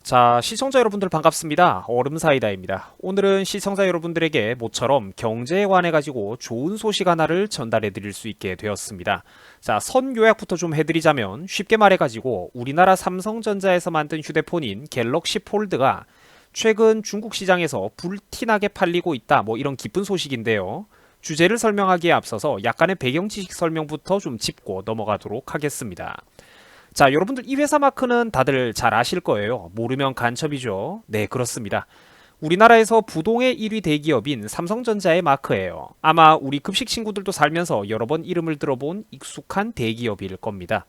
자, 시청자 여러분들 반갑습니다. 얼음사이다입니다. 오늘은 시청자 여러분들에게 모처럼 경제에 관해 가지고 좋은 소식 하나를 전달해 드릴 수 있게 되었습니다. 자, 선 요약부터 좀 해드리자면 쉽게 말해 가지고 우리나라 삼성전자에서 만든 휴대폰인 갤럭시 폴드가 최근 중국 시장에서 불티나게 팔리고 있다, 이런 기쁜 소식인데요. 주제를 설명하기에 앞서서 약간의 배경 지식 설명부터 좀 짚고 넘어가도록 하겠습니다. 자, 여러분들 이 회사 마크는 다들 잘 아실 거예요. 모르면 간첩이죠. 네, 그렇습니다. 우리나라에서 부동의 1위 대기업인 삼성전자의 마크예요. 아마 우리 급식 친구들도 살면서 여러 번 이름을 들어본 익숙한 대기업일 겁니다.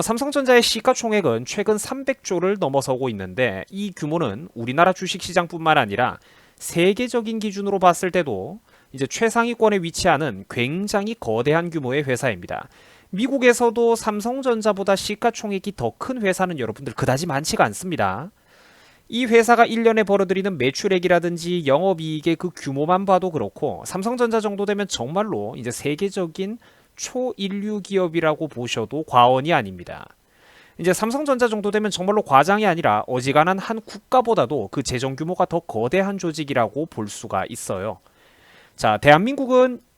삼성전자의 시가총액은 최근 300조를 넘어서고 있는데 이 규모는 우리나라 주식시장뿐만 아니라 세계적인 기준으로 봤을 때도 이제 최상위권에 위치하는 굉장히 거대한 규모의 회사입니다. 미국에서도 삼성전자보다 시가총액이 더 큰 회사는 여러분들 그다지 많지가 않습니다. 이 회사가 1년에 벌어들이는 매출액이라든지 영업이익의 그 규모만 봐도 그렇고 삼성전자 정도 되면 정말로 이제 세계적인 초인류 기업이라고 보셔도 과언이 아닙니다. 이제 삼성전자 정도 되면 정말로 과장이 아니라 어지간한 한 국가보다도 그 재정 규모가 더 거대한 조직이라고 볼 수가 있어요. 자,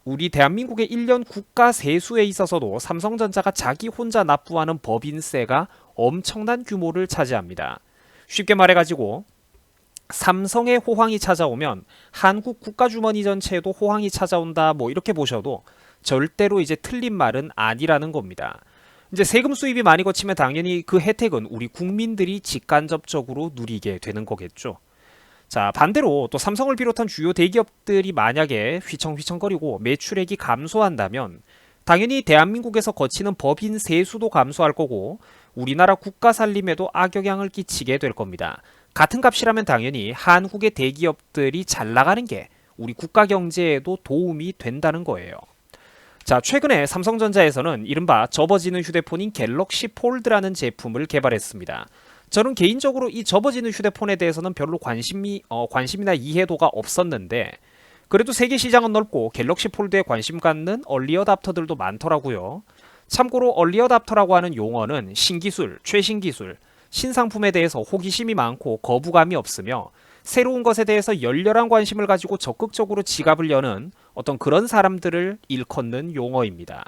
우리 대한민국의 1년 국가 세수에 있어서도 삼성전자가 자기 혼자 납부하는 법인세가 엄청난 규모를 차지합니다. 쉽게 말해가지고 삼성의 호황이 찾아오면 한국 국가주머니 전체에도 호황이 찾아온다, 이렇게 보셔도 절대로 이제 틀린 말은 아니라는 겁니다. 이제 세금 수입이 많이 거치면 당연히 그 혜택은 우리 국민들이 직간접적으로 누리게 되는 거겠죠. 자, 반대로 또 삼성을 비롯한 주요 대기업들이 만약에 휘청휘청거리고 매출액이 감소한다면 당연히 대한민국에서 거치는 법인 세수도 감소할 거고 우리나라 국가 살림에도 악영향을 끼치게 될 겁니다. 같은 값이라면 당연히 한국의 대기업들이 잘 나가는 게 우리 국가 경제에도 도움이 된다는 거예요. 자, 최근에 삼성전자에서는 이른바 접어지는 휴대폰인 갤럭시 폴드라는 제품을 개발했습니다. 저는 개인적으로 이 접어지는 휴대폰에 대해서는 별로 관심이나 이해도가 없었는데 그래도 세계 시장은 넓고 갤럭시 폴드에 관심 갖는 얼리어답터들도 많더라고요. 참고로 얼리어답터라고 하는 용어는 신기술, 최신기술, 신상품에 대해서 호기심이 많고 거부감이 없으며 새로운 것에 대해서 열렬한 관심을 가지고 적극적으로 지갑을 여는 어떤 그런 사람들을 일컫는 용어입니다.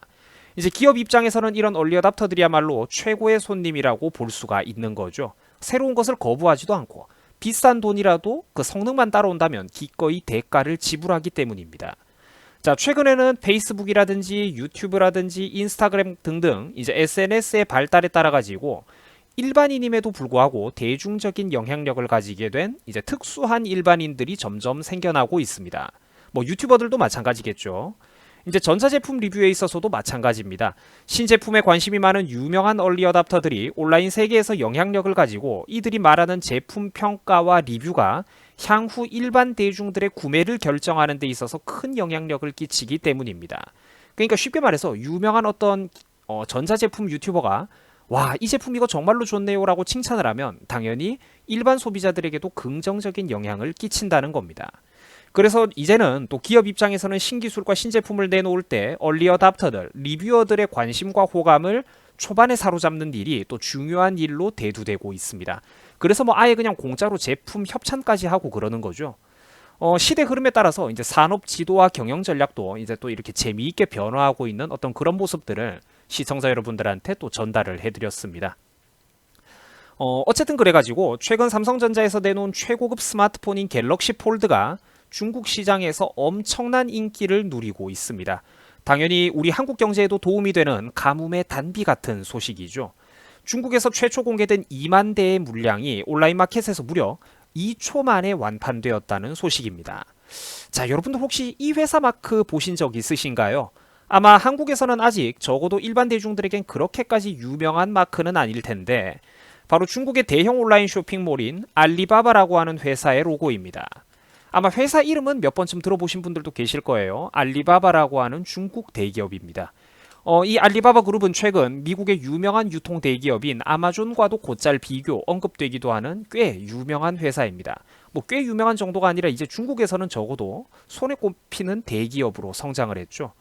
이제 기업 입장에서는 이런 얼리어답터들이야말로 최고의 손님이라고 볼 수가 있는 거죠. 새로운 것을 거부하지도 않고 비싼 돈이라도 그 성능만 따라온다면 기꺼이 대가를 지불하기 때문입니다. 자, 최근에는 페이스북이라든지 유튜브라든지 인스타그램 등등 이제 SNS의 발달에 따라 가지고 일반인임에도 불구하고 대중적인 영향력을 가지게 된 이제 특수한 일반인들이 점점 생겨나고 있습니다. 유튜버들도 마찬가지겠죠. 이제 전자제품 리뷰에 있어서도 마찬가지입니다. 신제품에 관심이 많은 유명한 얼리어답터들이 온라인 세계에서 영향력을 가지고 이들이 말하는 제품 평가와 리뷰가 향후 일반 대중들의 구매를 결정하는 데 있어서 큰 영향력을 끼치기 때문입니다. 그러니까 쉽게 말해서 유명한 어떤 전자제품 유튜버가 와, 이 제품 이거 정말로 좋네요 라고 칭찬을 하면 당연히 일반 소비자들에게도 긍정적인 영향을 끼친다는 겁니다. 그래서 이제는 또 기업 입장에서는 신기술과 신제품을 내놓을 때 얼리어답터들, 리뷰어들의 관심과 호감을 초반에 사로잡는 일이 또 중요한 일로 대두되고 있습니다. 그래서 아예 그냥 공짜로 제품 협찬까지 하고 그러는 거죠. 시대 흐름에 따라서 이제 산업 지도와 경영 전략도 이제 또 이렇게 재미있게 변화하고 있는 어떤 그런 모습들을 시청자 여러분들한테 또 전달을 해드렸습니다. 어쨌든 그래가지고 최근 삼성전자에서 내놓은 최고급 스마트폰인 갤럭시 폴드가 중국 시장에서 엄청난 인기를 누리고 있습니다. 당연히 우리 한국 경제에도 도움이 되는 가뭄의 단비 같은 소식이죠. 중국에서 최초 공개된 2만 대의 물량이 온라인 마켓에서 무려 2초 만에 완판되었다는 소식입니다. 자, 여러분들 혹시 이 회사 마크 보신 적 있으신가요? 아마 한국에서는 아직 적어도 일반 대중들에겐 그렇게까지 유명한 마크는 아닐 텐데 바로 중국의 대형 온라인 쇼핑몰인 알리바바라고 하는 회사의 로고입니다. 아마 회사 이름은 몇 번쯤 들어보신 분들도 계실 거예요. 알리바바라고 하는 중국 대기업입니다. 이 알리바바 그룹은 최근 미국의 유명한 유통 대기업인 아마존과도 곧잘 비교 언급되기도 하는 꽤 유명한 회사입니다. 꽤 유명한 정도가 아니라 이제 중국에서는 적어도 손에 꼽히는 대기업으로 성장을 했죠.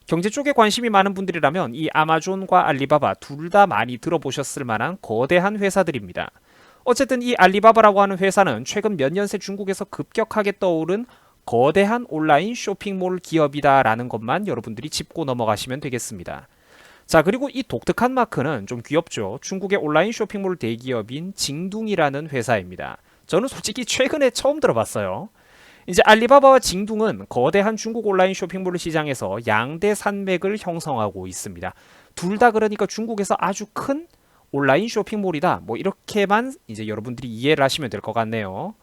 경제 쪽에 관심이 많은 분들이라면 이 아마존과 알리바바 둘 다 많이 들어보셨을 만한 거대한 회사들입니다. 어쨌든 이 알리바바라고 하는 회사는 최근 몇 년 새 중국에서 급격하게 떠오른 거대한 온라인 쇼핑몰 기업이다라는 것만 여러분들이 짚고 넘어가시면 되겠습니다. 자, 그리고 이 독특한 마크는 좀 귀엽죠. 중국의 온라인 쇼핑몰 대기업인 징둥이라는 회사입니다. 저는 솔직히 최근에 처음 들어봤어요. 이제 알리바바와 징둥은 거대한 중국 온라인 쇼핑몰 시장에서 양대 산맥을 형성하고 있습니다. 둘 다 그러니까 중국에서 아주 큰 온라인 쇼핑몰이다. 뭐 이렇게만 이제 여러분들이 이해를 하시면 될 것 같네요.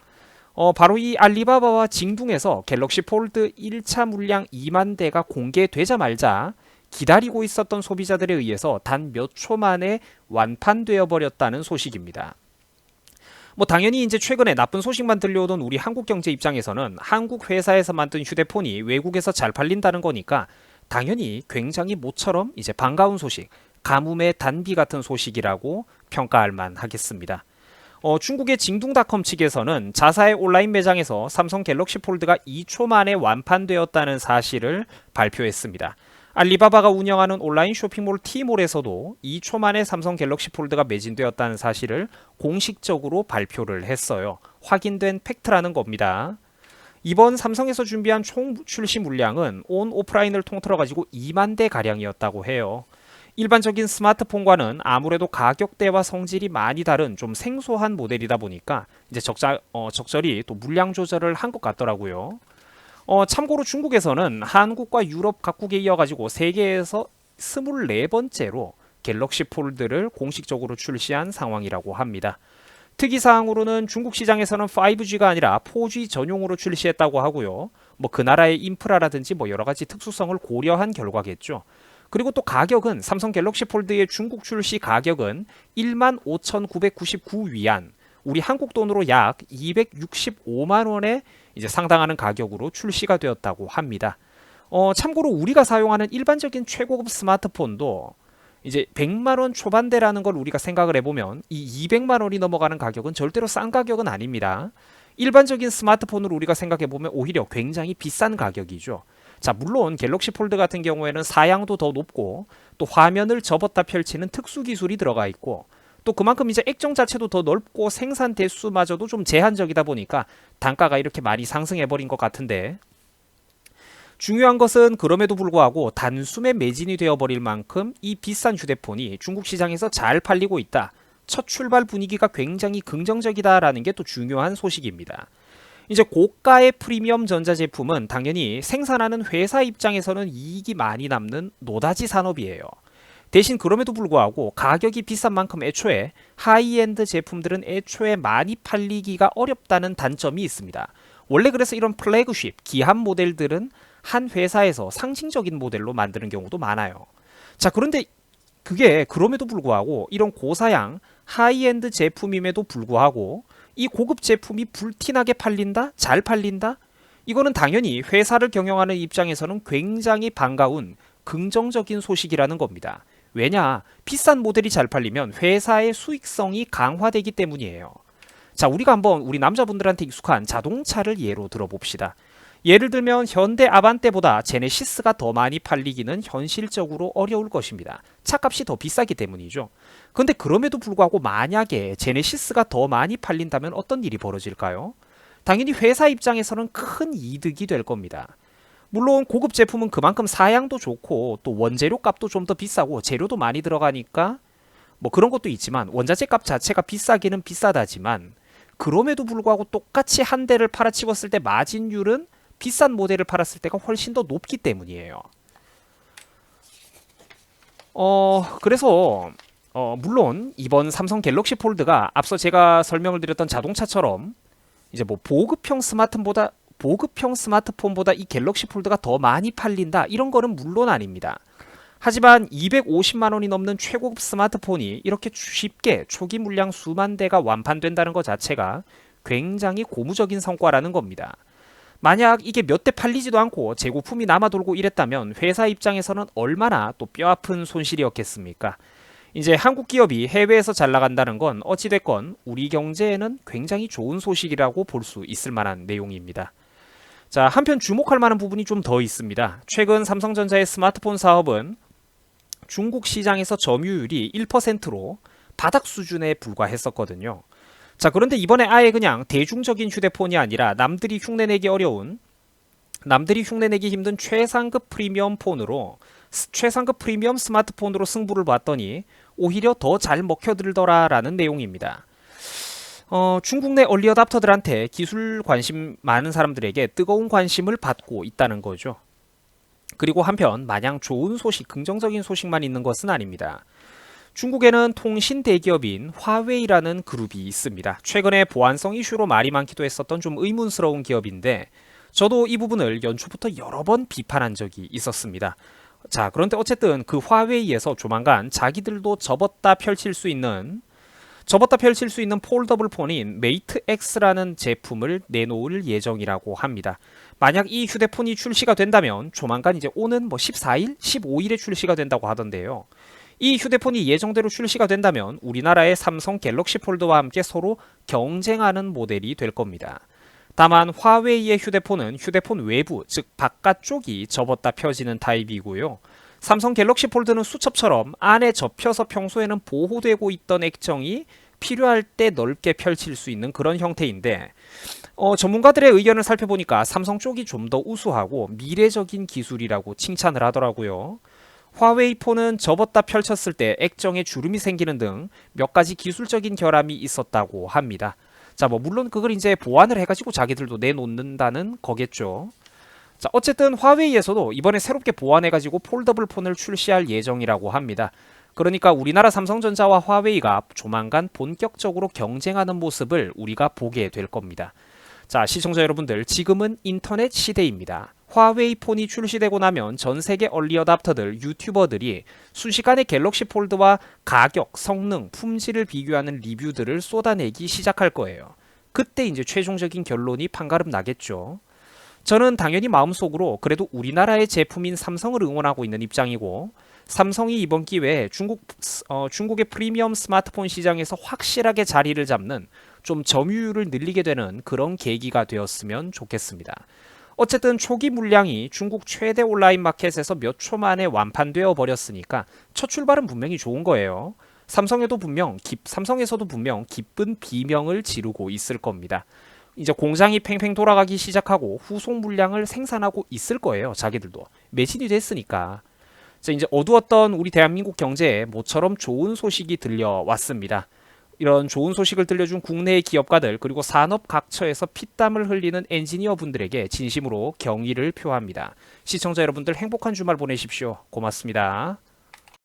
바로 이 알리바바와 징둥에서 갤럭시 폴드 1차 물량 2만 대가 공개되자마자 기다리고 있었던 소비자들에 의해서 단 몇 초 만에 완판되어 버렸다는 소식입니다. 뭐 당연히 이제 최근에 나쁜 소식만 들려오던 우리 한국 경제 입장에서는 한국 회사에서 만든 휴대폰이 외국에서 잘 팔린다는 거니까 당연히 굉장히 모처럼 이제 반가운 소식, 가뭄의 단비 같은 소식이라고 평가할 만 하겠습니다. 중국의 징둥닷컴 측에서는 자사의 온라인 매장에서 삼성 갤럭시 폴드가 2초 만에 완판되었다는 사실을 발표했습니다. 알리바바가 운영하는 온라인 쇼핑몰 T몰에서도 2초 만에 삼성 갤럭시 폴드가 매진되었다는 사실을 공식적으로 발표를 했어요. 확인된 팩트라는 겁니다. 이번 삼성에서 준비한 총 출시 물량은 온 오프라인을 통틀어 가지고 2만 대 가량이었다고 해요. 일반적인 스마트폰과는 아무래도 가격대와 성질이 많이 다른 좀 생소한 모델이다 보니까 이제 적절히 또 물량 조절을 한 것 같더라고요. 참고로 중국에서는 한국과 유럽 각국에 이어가지고 세계에서 24번째로 갤럭시 폴드를 공식적으로 출시한 상황이라고 합니다. 특이사항으로는 중국 시장에서는 5G가 아니라 4G 전용으로 출시했다고 하고요. 뭐 그 나라의 인프라라든지 뭐 여러 가지 특수성을 고려한 결과겠죠. 그리고 또 가격은 삼성 갤럭시 폴드의 중국 출시 가격은 15,999위안, 우리 한국 돈으로 약 265만 원에 이제 상당하는 가격으로 출시가 되었다고 합니다. 참고로 우리가 사용하는 일반적인 최고급 스마트폰도 이제 100만 원 초반대라는 걸 우리가 생각을 해보면 이 200만 원이 넘어가는 가격은 절대로 싼 가격은 아닙니다. 일반적인 스마트폰으로 우리가 생각해보면 오히려 굉장히 비싼 가격이죠. 자, 물론 갤럭시 폴드 같은 경우에는 사양도 더 높고 또 화면을 접었다 펼치는 특수 기술이 들어가 있고 또 그만큼 이제 액정 자체도 더 넓고 생산 대수마저도 좀 제한적이다 보니까 단가가 이렇게 많이 상승해 버린 것 같은데, 중요한 것은 그럼에도 불구하고 단숨에 매진이 되어 버릴 만큼 이 비싼 휴대폰이 중국 시장에서 잘 팔리고 있다. 첫 출발 분위기가 굉장히 긍정적이다라는 게 또 중요한 소식입니다. 이제 고가의 프리미엄 전자제품은 당연히 생산하는 회사 입장에서는 이익이 많이 남는 노다지 산업이에요. 대신 그럼에도 불구하고 가격이 비싼 만큼 애초에 하이엔드 제품들은 애초에 많이 팔리기가 어렵다는 단점이 있습니다. 원래 그래서 이런 플래그십, 기합 모델들은 한 회사에서 상징적인 모델로 만드는 경우도 많아요. 자, 그런데 그게 그럼에도 불구하고 이런 고사양 하이엔드 제품임에도 불구하고 이 고급 제품이 불티나게 팔린다? 잘 팔린다? 이거는 당연히 회사를 경영하는 입장에서는 굉장히 반가운 긍정적인 소식이라는 겁니다. 왜냐? 비싼 모델이 잘 팔리면 회사의 수익성이 강화되기 때문이에요. 자, 우리가 한번 우리 남자분들한테 익숙한 자동차를 예로 들어봅시다. 예를 들면 현대 아반떼보다 제네시스가 더 많이 팔리기는 현실적으로 어려울 것입니다. 차값이 더 비싸기 때문이죠. 그런데 그럼에도 불구하고 만약에 제네시스가 더 많이 팔린다면 어떤 일이 벌어질까요? 당연히 회사 입장에서는 큰 이득이 될 겁니다. 물론 고급 제품은 그만큼 사양도 좋고 또 원재료 값도 좀 더 비싸고 재료도 많이 들어가니까 뭐 그런 것도 있지만 원자재 값 자체가 비싸기는 비싸다지만 그럼에도 불구하고 똑같이 한 대를 팔아치웠을 때 마진율은 비싼 모델을 팔았을 때가 훨씬 더 높기 때문이에요. 그래서 물론 이번 삼성 갤럭시 폴드가 앞서 제가 설명을 드렸던 자동차처럼 이제 뭐 보급형 스마트폰보다 이 갤럭시 폴드가 더 많이 팔린다 이런 거는 물론 아닙니다. 하지만 250만 원이 넘는 최고급 스마트폰이 이렇게 쉽게 초기 물량 수만 대가 완판된다는 것 자체가 굉장히 고무적인 성과라는 겁니다. 만약 이게 몇 대 팔리지도 않고 재고품이 남아 돌고 이랬다면 회사 입장에서는 얼마나 또 뼈아픈 손실이었겠습니까? 이제 한국 기업이 해외에서 잘 나간다는 건 어찌됐건 우리 경제에는 굉장히 좋은 소식이라고 볼 수 있을 만한 내용입니다. 자, 한편 주목할 만한 부분이 좀 더 있습니다. 최근 삼성전자의 스마트폰 사업은 중국 시장에서 점유율이 1%로 바닥 수준에 불과했었거든요. 자, 그런데 이번에 아예 그냥 대중적인 휴대폰이 아니라 남들이 흉내내기 힘든 최상급 프리미엄 폰으로 최상급 프리미엄 스마트폰으로 승부를 봤더니 오히려 더 잘 먹혀들더라라는 내용입니다. 중국 내 얼리어답터들한테 기술 관심 많은 사람들에게 뜨거운 관심을 받고 있다는 거죠. 그리고 한편 마냥 좋은 소식, 긍정적인 소식만 있는 것은 아닙니다. 중국에는 통신 대기업인 화웨이라는 그룹이 있습니다. 최근에 보안성 이슈로 말이 많기도 했었던 좀 의문스러운 기업인데 저도 이 부분을 연초부터 여러 번 비판한 적이 있었습니다. 자, 그런데 어쨌든 그 화웨이에서 조만간 자기들도 접었다 펼칠 수 있는 폴더블 폰인 메이트 X라는 제품을 내놓을 예정이라고 합니다. 만약 이 휴대폰이 출시가 된다면 조만간 이제 오는 14일, 15일에 출시가 된다고 하던데요. 이 휴대폰이 예정대로 출시가 된다면 우리나라의 삼성 갤럭시 폴드와 함께 서로 경쟁하는 모델이 될 겁니다. 다만 화웨이의 휴대폰은 휴대폰 외부, 즉 바깥쪽이 접었다 펴지는 타입이고요. 삼성 갤럭시 폴드는 수첩처럼 안에 접혀서 평소에는 보호되고 있던 액정이 필요할 때 넓게 펼칠 수 있는 그런 형태인데 전문가들의 의견을 살펴보니까 삼성 쪽이 좀 더 우수하고 미래적인 기술이라고 칭찬을 하더라고요. 화웨이 폰은 접었다 펼쳤을 때 액정에 주름이 생기는 등 몇 가지 기술적인 결함이 있었다고 합니다. 자, 물론 그걸 이제 보완을 해가지고 자기들도 내놓는다는 거겠죠. 자, 어쨌든 화웨이에서도 이번에 새롭게 보완해가지고 폴더블 폰을 출시할 예정이라고 합니다. 그러니까 우리나라 삼성전자와 화웨이가 조만간 본격적으로 경쟁하는 모습을 우리가 보게 될 겁니다. 자, 시청자 여러분들, 지금은 인터넷 시대입니다. 화웨이 폰이 출시되고 나면 전 세계 얼리어답터들, 유튜버들이 순식간에 갤럭시 폴드와 가격, 성능, 품질을 비교하는 리뷰들을 쏟아내기 시작할 거예요. 그때 이제 최종적인 결론이 판가름 나겠죠. 저는 당연히 마음속으로 그래도 우리나라의 제품인 삼성을 응원하고 있는 입장이고, 삼성이 이번 기회에 중국의 프리미엄 스마트폰 시장에서 확실하게 자리를 잡는 좀 점유율을 늘리게 되는 그런 계기가 되었으면 좋겠습니다. 어쨌든 초기 물량이 중국 최대 온라인 마켓에서 몇 초 만에 완판되어 버렸으니까 첫 출발은 분명히 좋은 거예요. 삼성에서도 분명 기쁜 비명을 지르고 있을 겁니다. 이제 공장이 팽팽 돌아가기 시작하고 후속 물량을 생산하고 있을 거예요. 자기들도 매진이 됐으니까. 자, 이제 어두웠던 우리 대한민국 경제에 모처럼 좋은 소식이 들려왔습니다. 이런 좋은 소식을 들려준 국내의 기업가들 그리고 산업 각처에서 피땀을 흘리는 엔지니어 분들에게 진심으로 경의를 표합니다. 시청자 여러분들 행복한 주말 보내십시오. 고맙습니다.